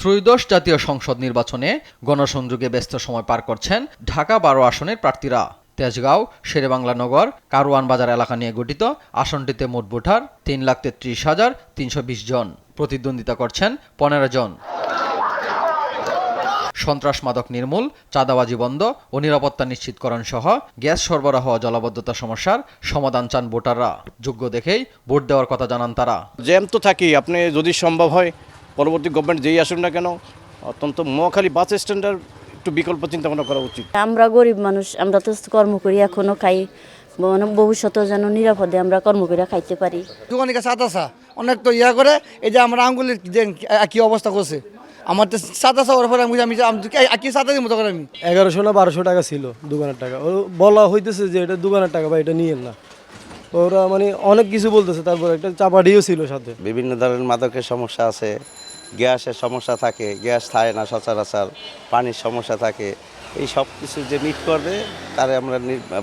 ত্রয়োদশ জাতীয় সংসদ নির্বাচনে গণসংযোগে ব্যস্ত সময় পার করছেন ঢাকা ১২ আসনের প্রার্থীরা। তেজগাঁও, শেরেবাংলা নগর, কারওয়ান বাজার এলাকা নিয়ে গঠিত আসনটিতে মোট ভোটার ৩,৩৩,৩২০ জন। প্রতিদ্বন্দ্বিতা করছেন ১৫ জন। সন্ত্রাস মাদক নির্মূল, চাঁদাবাজি বন্ধ ও নিরাপত্তা নিশ্চিতকরণ সহ গ্যাস সরবরাহ ও জলাবদ্ধতা সমস্যার সমাধান চান ভোটাররা। যোগ্য দেখেই ভোট দেওয়ার কথা জানান তারা। জ্যাম তো থাকি, আপনি যদি সম্ভব হয় পরবর্তী গভর্নমেন্ট যেই আসুন না কেন অত্যন্ত মহাখালী বাস স্ট্যান্ডের একটু বিকল্প চিন্তা ভাবনা করা উচিত। আমরা গরিব মানুষ, আমরা তো কর্ম করি এখনো খাই, ভবিষ্যতে যেন নিরাপদে আমরা কর্ম করে খাইতে পারি। দোকানের কাছে আতাসা অনেক তো করে, এই যে আমার আঙ্গুলের কি অবস্থা করছে, আমার তো সাতাশা ওর পরে আমি কি সাতাশি মতো করে আমি 1100 না 1200 টাকা ছিল দোকানের টাকা। ও বলা হইতেছে যে এটা দোকানের টাকা বা এটা নিয়েন না, ওরা মানে অনেক কিছু বলতেছে। তারপর একটা চাপাটিও ছিল সাথে। বিভিন্ন ধরনের মাদকের সমস্যা আছে, গ্যাসের সমস্যা থাকে, গ্যাস থাকে না সচরাচর, পানির সমস্যা থাকে। এই সব কিছু যে মিট করবে তারে আমরা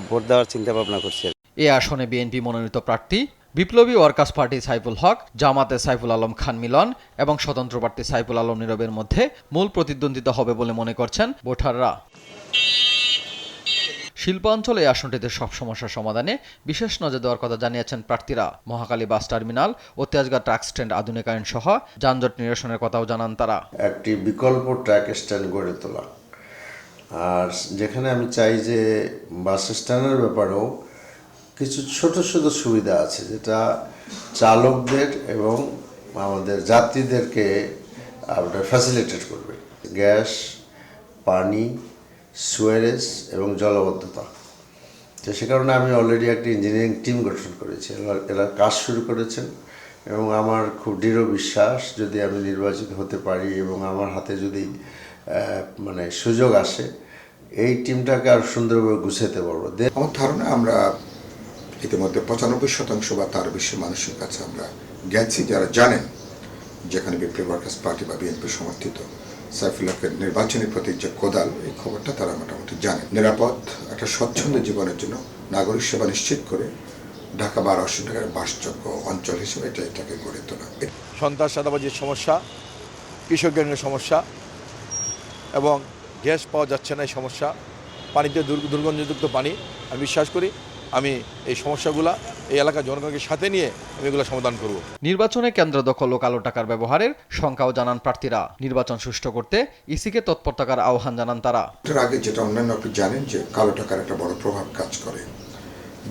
ভোট দেওয়ার চিন্তা ভাবনা করছি। এ আসনে বিএনপি মনোনীত প্রার্থী বিপ্লবী ওয়ার্কার্স পার্টি সাইফুল হক, জামাতে সাইফুল আলম খান মিলন এবং স্বতন্ত্র প্রার্থী সাইফুল আলম নীরবের মধ্যে মূল প্রতিদ্বন্দ্বিতা হবে বলে মনে করছেন ভোটাররা। শিল্পাঞ্চলে এই আসনটিতে সব সমস্যার সমাধানে বিশেষ নজর দেওয়ার কথা জানিয়েছেন প্রার্থীরা। মহাখালী বাস টার্মিনাল ও তেজগাঁ ট্রাক স্ট্যান্ড আধুনিকায়ন সহ যানজট নিরসনের কথাও জানান তারা। একটি বিকল্প ট্রাক স্ট্যান্ড গড়ে তোলা, আর যেখানে আমি চাই যে বাস স্ট্যান্ডের ব্যাপারেও কিছু ছোট ছোট সুবিধা আছে যেটা চালকদের এবং আমাদের যাত্রীদেরকে আপনার ফ্যাসিলিটেট করবে। গ্যাস, পানি, সুয়ারেজ এবং জলাবদ্ধতা। তো সে কারণে আমি অলরেডি একটি ইঞ্জিনিয়ারিং টিম গঠন করেছি, এরা কাজ শুরু করেছেন এবং আমার খুব দৃঢ় বিশ্বাস যদি আমি নির্বাচিত হতে পারি এবং আমার হাতে যদি সুযোগ আসে, এই টিমটাকে আরও সুন্দরভাবে গুছাতে পারবো। আমার ধারণা আমরা ইতিমধ্যে 95% বা তার বেশি মানুষের কাছে আমরা গেছি, যারা জানেন যেখানে বিপ্লবী ওয়ার্কার্স পার্টি বা বিএনপি সমর্থিত সাইফুল হকের নির্বাচনী প্রতীক যে কোদাল, এই খবরটা তারা মোটামুটি জানেন। নিরাপদ একটা স্বচ্ছন্দ জীবনের জন্য নাগরিক সেবা নিশ্চিত করে ঢাকা 12 আসন টাকার বাসযোগ্য অঞ্চল হিসেবে এটাকে গড়ে তোলা। সন্ত্রাস চাঁদাবাজির সমস্যা, কৃষকের সমস্যা এবং গ্যাস পাওয়া যাচ্ছে না এই সমস্যা, পানিতে দুর্গন্ধযুক্ত পানি। আমি বিশ্বাস করি আমি এই সমস্যাগুলো এই এলাকার জনগণকে সাথে নিয়ে আমি এগুলো সমাধান করব। নির্বাচনে কেন্দ্র দখল ও কালো টাকার ব্যবহারের শঙ্কাও জানান প্রার্থীরা। নির্বাচন সুষ্ঠু করতে ইসিকে তৎপরতার আহ্বান জানান তারা। এর আগে যেটা অন্যান্য আপনি জানেন যে কালো টাকার একটা বড় প্রভাব কাজ করে,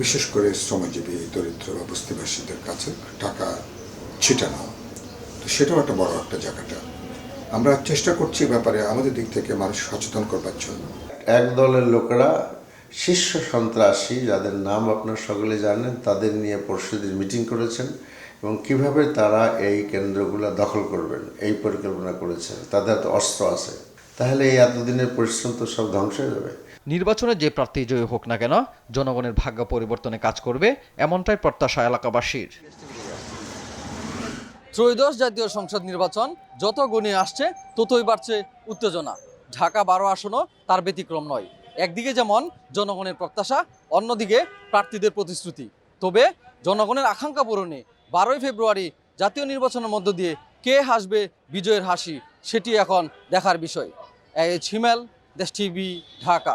বিশেষ করে শ্রমজীবী, দরিদ্র বা বস্তিবাসীদের কাছে টাকা ছিটানো। তো সেটাও একটা বড় একটা জায়গাটা আমরা চেষ্টা করছি ব্যাপারে আমাদের দিক থেকে মানুষ সচেতন করবার জন্য। এক দলের লোকেরা শীর্ষ সন্ত্রাসী, যাদের নাম আপনারা সকলে জানেন, তাদের নিয়ে পরশুদিন মিটিং করেছেন এবং কিভাবে তারা এই কেন্দ্রগুলো দখল করবেন এই পরিকল্পনা করেছেন। তাদের তো অস্ত্র আছে, তাহলে এই এতদিনের পরিশ্রম তো সব ধ্বংস হয়ে যাবে। নির্বাচনে যে প্রার্থী জয়ী হোক না কেন, জনগণের ভাগ্য পরিবর্তনে কাজ করবে, এমনটাই প্রত্যাশা এলাকাবাসীর। ত্রয়োদশ জাতীয় সংসদ নির্বাচন যত গণিয়ে আসছে ততই বাড়ছে উত্তেজনা। ঢাকা 12 আসনও তার ব্যতিক্রম নয়। একদিকে যেমন জনগণের প্রত্যাশা, অন্যদিকে প্রার্থীদের প্রতিশ্রুতি। তবে জনগণের আকাঙ্ক্ষা পূরণে 12ই ফেব্রুয়ারি জাতীয় নির্বাচনের মধ্য দিয়ে কে হাসবে বিজয়ের হাসি, সেটি এখন দেখার বিষয়। হিমেল, দেশ টিভি, ঢাকা।